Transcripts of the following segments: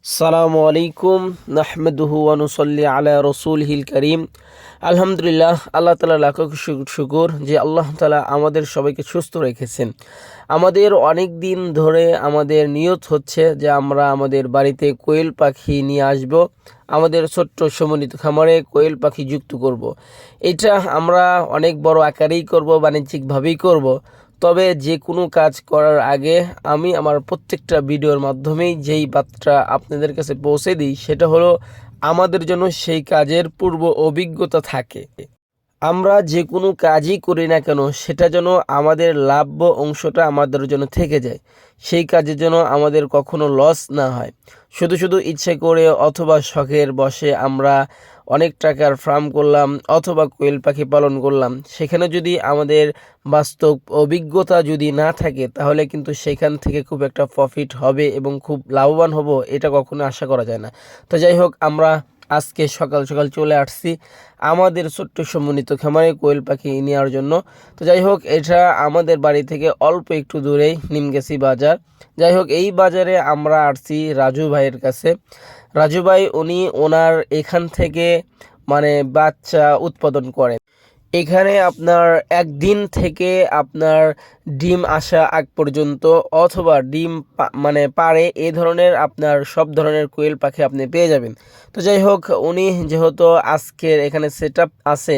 আসসালামু আলাইকুম নাহমাদুহু ওয়া নুসাল্লি আলা রাসূলিহিল কারীম। আলহামদুলিল্লাহ, আল্লাহ তাআলা লাখো শুকর যে আল্লাহ তাআলা আমাদের সবাইকে সুস্থ রেখেছেন। আমাদের অনেক দিন ধরে আমাদের নিয়ত হচ্ছে যে আমরা আমাদের বাড়িতে কোয়েল পাখি নিয়ে আসব, আমাদের ছোট্ট সমন্বিত খামারে কোয়েল পাখি যুক্ত করব। এটা আমরা অনেক বড় আকারেই করব, বাণিজ্যিকভাবেই করব। তবে যে কোনো কাজ করার আগে আমি আমার প্রত্যেকটা ভিডিওর মাধ্যমেই যেই বার্তা আপনাদের কাছে পৌঁছে দিই সেটা হলো আমাদের জন্য সেই কাজের পূর্ব অভিজ্ঞতা থাকে। আমরা যে কোনো কাজই করি না কেন সেটা যেন আমাদের লাভ্য অংশটা আমাদের জন্য থেকে যায়, সেই কাজের জন্য আমাদের কখনো লস না হয়। শুধু শুধু ইচ্ছে করে অথবা শখের বশে আমরা অনেক টাকার ফার্ম করলাম অথবা কোয়েল পাখি পালন করলাম, সেখানে যদি আমাদের বাস্তব অভিজ্ঞতা যদি না থাকে তাহলে কিন্তু সেখান থেকে খুব একটা প্রফিট হবে এবং খুব লাভবান হব এটা কখনো আশা করা যায় না। তো যাই হোক, আমরা আজকে সকাল সকাল চলে আসছি আমাদের ছোট্ট সমন্বিত খামারে কোয়েল পাখি নেওয়ার জন্য। তো যাই হোক, এটা আমাদের বাড়ি থেকে অল্প একটু দূরেই নিমগেছি বাজার। যাই হোক, এই বাজারে আমরা আসছি রাজু ভাইয়ের কাছে। রাজু ভাই উনি ওনার এখান থেকে বাচ্চা উৎপাদন করেন। এখানে আপনার একদিন থেকে আপনার ডিম আসা আগ পর্যন্ত অথবা ডিম পাড়ে এই ধরনের আপনার সব ধরনের কোয়েল পাখি আপনি পেয়ে যাবেন। তো যাই হোক, উনি যেহেতু আজকের এখানে সেট আপ আছে,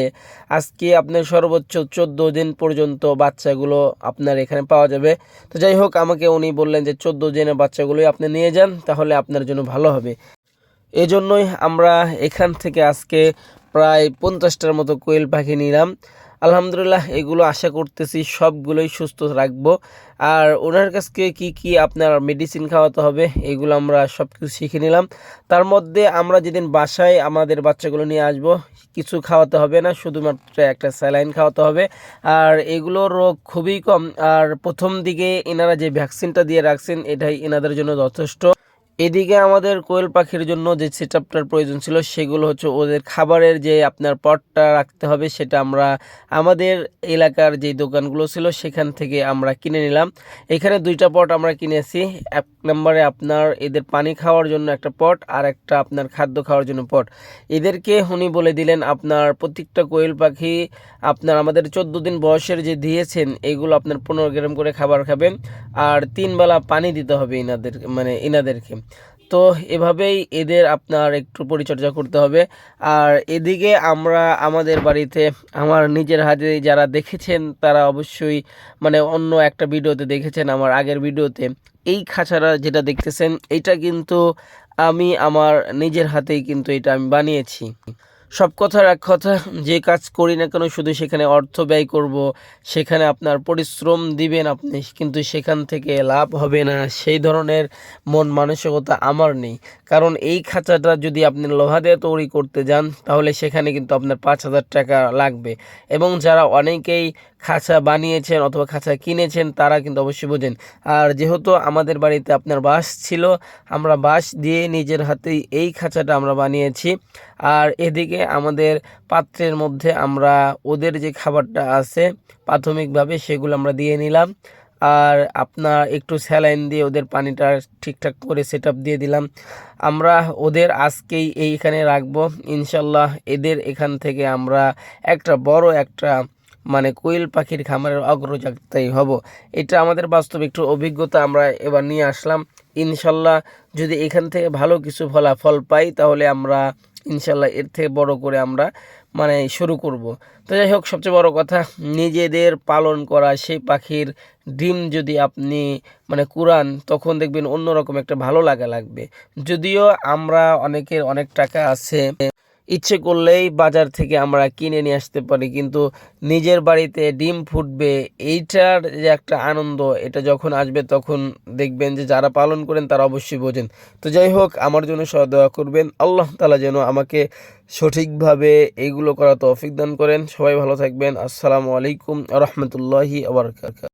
আজকে আপনার সর্বোচ্চ 14 দিন পর্যন্ত বাচ্চাগুলো আপনার এখানে পাওয়া যাবে। তো যাই হোক, আমাকে উনি বললেন যে 14 দিনের বাচ্চাগুলোই আপনি নিয়ে যান, তাহলে আপনার জন্য ভালো হবে। এজন্যই আমরা এখান থেকে আজকে প্রায় 50টার মতো কোয়েল পাখি নিলাম। আলহামদুলিল্লাহ, এগুলো আশা করতেছি সবগুলোই সুস্থ রাখবো। আর ওনার কাছকে কি কি আপনার মেডিসিন খাওয়াতে হবে এগুলো আমরা সব কিছু শিখে নিলাম। তার মধ্যে আমরা যেদিন বাসায় আমাদের বাচ্চাগুলো নিয়ে আসব, কিছু খাওয়াতে হবে না, শুধুমাত্র একটা স্যালাইন খাওয়াতে হবে। আর এগুলোর রোগ খুবই কম। আর প্রথম দিকে এনারা যে ভ্যাকসিনটা দিয়ে রাখছেন এটাই এনাদের জন্য যথেষ্ট। এদিকে আমাদের কোয়েল পাখির জন্য যে সেটআপটার প্রয়োজন ছিল সেগুলো হচ্ছে ওদের খাবারের যে আপনার পটটা রাখতে হবে, সেটা আমরা আমাদের এলাকার যে দোকানগুলো ছিল সেখান থেকে আমরা কিনে নিলাম। এখানে 2টা পট আমরা কিনেছি। এক নম্বরে আপনার এদের পানি খাওয়ার জন্য একটা পট, আর একটা আপনার খাদ্য খাওয়ার জন্য পট। এদেরকে উনি বলে দিলেন আপনার প্রত্যেকটা কোয়েল পাখি আপনার আমাদের 14 দিন বয়সের যে দিয়েছেন এগুলো আপনার 15 গ্রাম করে খাবার খাবেন, আর 3 বেলা পানি দিতে হবে এনাদেরকে। তো এভাবেই এদের আপনার একটু পরিচর্যা করতে হবে। আর এদিকে আমরা আমাদের বাড়িতে আমার নিজের হাতে যারা দেখেছেন তারা অবশ্যই অন্য একটা ভিডিওতে দেখেছেন, আমার আগের ভিডিওতে এই খাঁচাটা যেটা দেখতেছেন এটা কিন্তু আমি আমার নিজের হাতেই কিন্তু এটা আমি বানিয়েছি। সব কথার এক কথা, যে কাজ করি না কেন শুধু সেখানে অর্থ ব্যয় করব, সেখানে আপনার পরিশ্রম দিবেন আপনি, কিন্তু সেখান থেকে লাভ হবে না সেই ধরনের মন মানসিকতা আমার নেই। কারণ এই খাঁচাটা যদি আপনি লোহা দিয়ে তৈরি করতে যান তাহলে সেখানে কিন্তু আপনার 5,000 টাকা লাগবে। এবং যারা অনেকেই খাঁচা বানিয়েছেন অথবা খাঁচা কিনেছেন তারা কিন্তু অবশ্যই বোঝেন। আর যেহেতু আমাদের বাড়িতে আপনার বাঁশ ছিল, আমরা বাঁশ দিয়ে নিজের হাতেই এই খাঁচাটা আমরা বানিয়েছি। আর এদিকে আমাদের পাত্রের মধ্যে আমরা ওদের যে খাবারটা আছে প্রাথমিকভাবে সেগুলো আমরা দিয়ে নিলাম। আর আপনার একটু স্যালাইন দিয়ে ওদের পানিটা ঠিকঠাক করে সেটআপ দিয়ে দিলাম। আমরা ওদের আজকেই এইখানে রাখবো ইনশাল্লাহ। এদের এখান থেকে আমরা একটা বড় একটা কোয়েল পাখির খামারের অগ্রযাত্রী হব। এটা আমাদের বাস্তব একটু অভিজ্ঞতা আমরা এবার নিয়ে আসলাম। ইনশাল্লাহ যদি এখান থেকে ভালো কিছু ফলাফল পাই তাহলে আমরা ইনশাল্লাহ এর থেকে বড় করে আমরা শুরু করব। তো যাই হোক, সবচেয়ে বড় কথা নিজেদের পালন করা সেই পাখির ডিম যদি আপনি কুড়ান তখন দেখবেন অন্যরকম একটা ভালো লাগবে। যদিও আমরা অনেকের অনেক টাকা আছে, ইচ্ছে করলেই বাজার থেকে আমরা কিনে নিয়ে আসতে পারি, কিন্তু নিজের বাড়িতে ডিম ফুটবে এইটার যে একটা আনন্দ এটা যখন আসবে তখন দেখবেন যে যারা পালন করেন তারা অবশ্যই বোঝেন। তো যাই হোক, আমার জন্য সদা দোয়া করবেন, আল্লাহ তাআলা যেন আমাকে সঠিকভাবে এইগুলো করা তৌফিক দান করেন। সবাই ভালো থাকবেন। আসসালামু আলাইকুম ওয়া রাহমাতুল্লাহি ওয়া বারাকাতুহু।